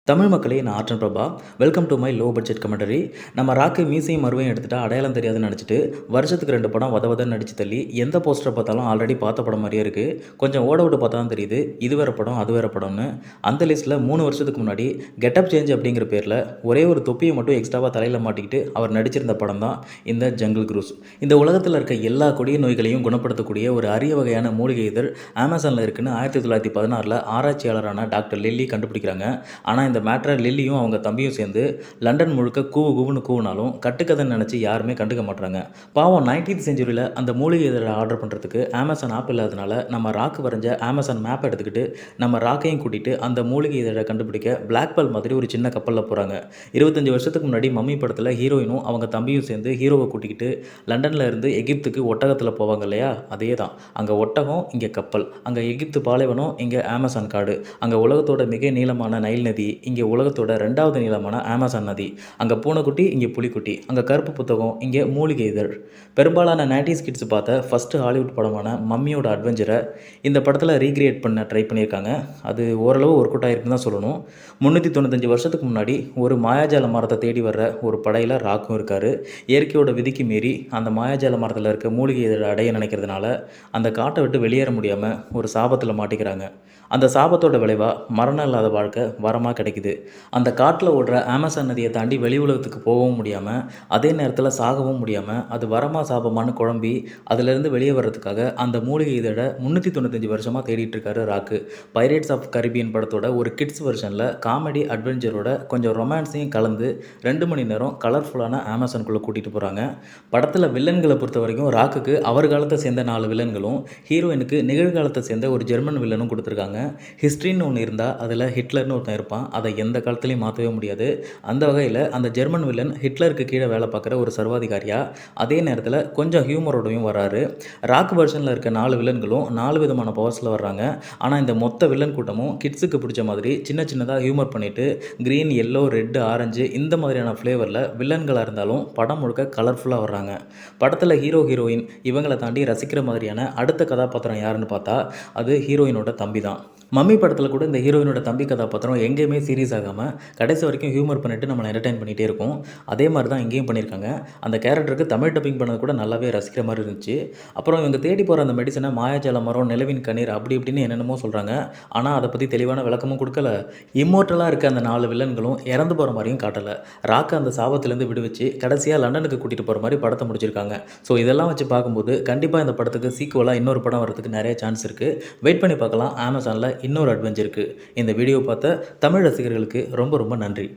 தமிழ் மக்களே, நான் Aatran Prabha. Welcome to my low budget commentary. நம்ம ராக்கு மீசையும் மருவையும் எடுத்துட்டா அடையாளம் தெரியாதுன்னு நினச்சிட்டு வருஷத்துக்கு 2 படம் வதன்னு நடிச்சு தள்ளி எந்த போஸ்டரை பார்த்தாலும் ஆல்ரெடி பார்த்த படம் மாதிரியே இருக்குது. கொஞ்சம் ஓட விட்டு பார்த்தா தான் தெரியுது இது வேறு படம் அது வேறு படம்னு. அந்த லிஸ்ட்டில் 3 வருஷத்துக்கு முன்னாடி கெட்டப் சேஞ்ச் அப்படிங்கிற பேரில் ஒரே ஒரு தொப்பியை மட்டும் எக்ஸ்ட்ராவாக தலையில் மாட்டிக்கிட்டு அவர் நடிச்சிருந்த படம் தான் இந்த ஜங்கிள் குரூஸ். இந்த உலகத்தில் இருக்க எல்லா கொடிய நோய்களையும் குணப்படுத்தக்கூடிய ஒரு அரிய வகையான மூலிகை இதழ் அமேசானில் இருக்குன்னு 1916 ஆராய்ச்சியாளரான டாக்டர் லில்லி கண்டுபிடிக்கிறாங்க. ஆனால் இந்த மேட்ரை லில்லியும் அவங்க தம்பியும் சேர்ந்து லண்டன் முழுக்க கூவுன்னு கூவுனாலும் கட்டுக்கதைன்னு நினச்சி யாருமே கண்டுக்க மாட்டாங்க. பாவம் 19th செஞ்சுரியில் அந்த மூலிகை இதழை ஆர்டர் பண்ணுறதுக்கு அமேசான் ஆப் இல்லாதனால நம்ம ராக்கு வரைஞ்ச அமேசான் மேப் எடுத்துக்கிட்டு நம்ம ராக்கையும் கூட்டிகிட்டு அந்த மூலிகை இதழை கண்டுபிடிக்க பிளாக் பால் மாதிரி ஒரு சின்ன கப்பலில் போகிறாங்க. 25 வருஷத்துக்கு முன்னாடி மம்மி படத்தில் ஹீரோயினும் அவங்க தம்பியும் சேர்ந்து ஹீரோவை கூட்டிக்கிட்டு லண்டனில் இருந்து எகிப்துக்கு ஒட்டகத்தில் போவாங்க இல்லையா, அதே தான். அங்கே ஒட்டகம், இங்கே கப்பல். அங்கே எகிப்து பாலைவனம், இங்கே அமேசான் காடு. அங்கே உலகத்தோட மிக நீளமான நைல் நதி, இங்கே உலகத்தோட 2வது நீளமான அமேசான் நதி. அங்கே பூனைக்குட்டி, இங்கே புலிக்குட்டி. அங்கே கருப்பு புத்தகம், இங்கே மூலிகை இதழ். பெரும்பாலான 90s கிட்ஸ் பார்த்த ஃபஸ்ட்டு ஹாலிவுட் படமான மம்மியோட அட்வென்ச்சரை இந்த படத்தில் ரீக்ரியேட் பண்ண ட்ரை பண்ணியிருக்காங்க. அது ஓரளவு ஒர்க் அவுட் ஆகிருக்குன்னு தான் சொல்லணும். 395 வருஷத்துக்கு முன்னாடி ஒரு மாயாஜால மரத்தை தேடி வர்ற ஒரு படையில் ராக்கும் இருக்கார். இயற்கையோட விதிக்கு மீறி அந்த மாயாஜால மரத்தில் இருக்க மூலிகை இதழை அடைய நினைக்கிறதுனால அந்த காட்டை விட்டு வெளியேற முடியாமல் ஒரு சாபத்தில் மாட்டிக்கிறாங்க. அந்த சாபத்தோட விளைவாக மரணம் இல்லாத வாழ்க்கை வரமாக கிடைக்குது. அந்த காட்டில் ஓடுற அமேசான் நதியை தாண்டி வெளி உலகத்துக்கு போகவும் முடியாமல் அதே நேரத்தில் சாகவும் முடியாமல் அது வரமா சாபமானு குழம்பி அதிலிருந்து வெளியே வர்றதுக்காக அந்த மூலிகை இதழை 395 வருஷமாக தேடிட்டு இருக்காரு ராக்கு. பைரேட்ஸ் ஆஃப் கரிபியன் படத்தோட ஒரு கிட்ஸ் வெர்ஷனில் காமெடி அட்வென்ச்சரோட கொஞ்சம் ரொமான்ஸையும் கலந்து 2 மணி நேரம் கலர்ஃபுல்லான அமேசானுக்குள்ளே கூட்டிகிட்டு போகிறாங்க. படத்தில் வில்லன்களை பொறுத்த வரைக்கும் ராக்குக்கு அவர் காலத்தை சேர்ந்த 4 வில்லன்களும் ஹீரோயினுக்கு நிகழ்காலத்தை சேர்ந்த ஒரு ஜெர்மன் வில்லனும் கொடுத்துருக்காங்க. ஹிஸ்ட்ரின்னு ஒன்று இருந்தால் அதில் ஹிட்லர்னு ஒருத்தன் இருப்பான். அதை எந்த காலத்துலையும் மாற்றவே முடியாது. அந்த வகையில் அந்த ஜெர்மன் வில்லன் ஹிட்லருக்கு கீழே வேலை பார்க்குற ஒரு சர்வாதிகாரியாக, அதே நேரத்தில் கொஞ்சம் ஹியூமரோடையும் வராரு. ராக் வெர்ஷனில் இருக்க 4 வில்லன்களும் 4 விதமான பவர்ஸில் வர்றாங்க. ஆனால் இந்த மொத்த வில்லன் கூட்டமும் கிட்ஸுக்கு பிடிச்ச மாதிரி சின்னதாக ஹியூமர் பண்ணிவிட்டு க்ரீன், எல்லோ, ரெட்டு, ஆரஞ்சு இந்த மாதிரியான ஃப்ளேவரில் வில்லன்களாக இருந்தாலும் படம் முழுக்க கலர்ஃபுல்லாக வர்றாங்க. படத்தில் ஹீரோ ஹீரோயின் இவங்களை தாண்டி ரசிக்கிற மாதிரியான அடுத்த கதாபாத்திரம் யாருன்னு பார்த்தா அது ஹீரோயினோட தம்பி தான். மம்மி படத்தில் கூட இந்த ஹீரோயினோட தம்பி கதாபாத்திரம் எங்கேயுமே சீரியஸ் ஆகாமல் கடைசி வரைக்கும் ஹியூமர் பண்ணிவிட்டு நம்மளை என்டர்டைன் பண்ணிகிட்டே இருக்கும். அதே மாதிரி தான் இங்கேயும் பண்ணியிருக்காங்க. அந்த கேரக்டருக்கு தமிழ் டப்பிங் பண்ணது கூட நல்லாவே ரசிக்கிற மாதிரி இருந்துச்சு. அப்புறம் இவங்க தேடி போகிற அந்த மெடிசனை மாயாஜால மரம், நிலவின் கண்ணீர் அப்படி இப்படின்னு என்னென்னமோ சொல்கிறாங்க. ஆனால் அதை பற்றி தெளிவான விளக்கமும் கொடுக்கல. இம்மோர்ட்டலாக இருக்க அந்த 4 வில்லன்களும் இறந்து போகிற மாதிரியும் காட்டலை. ராக்கை அந்த சாபத்திலேருந்து விடுவிச்சு கடைசியாக லண்டனுக்கு கூட்டிகிட்டு போகிற மாதிரி படத்தை முடிச்சிருக்காங்க. ஸோ இதெல்லாம் வச்சு பார்க்கும்போது கண்டிப்பாக இந்த படத்துக்கு சீக்குவலாக இன்னொரு படம் வரதுக்கு நிறைய சான்ஸ் இருக்குது. வெயிட் பண்ணி பார்க்கலாம். அமேசானில் இன்னொரு அட்வென்ச்சர் இருக்குது. இந்த வீடியோ பார்த்த தமிழ் ரசிகர்களுக்கு ரொம்ப நன்றி.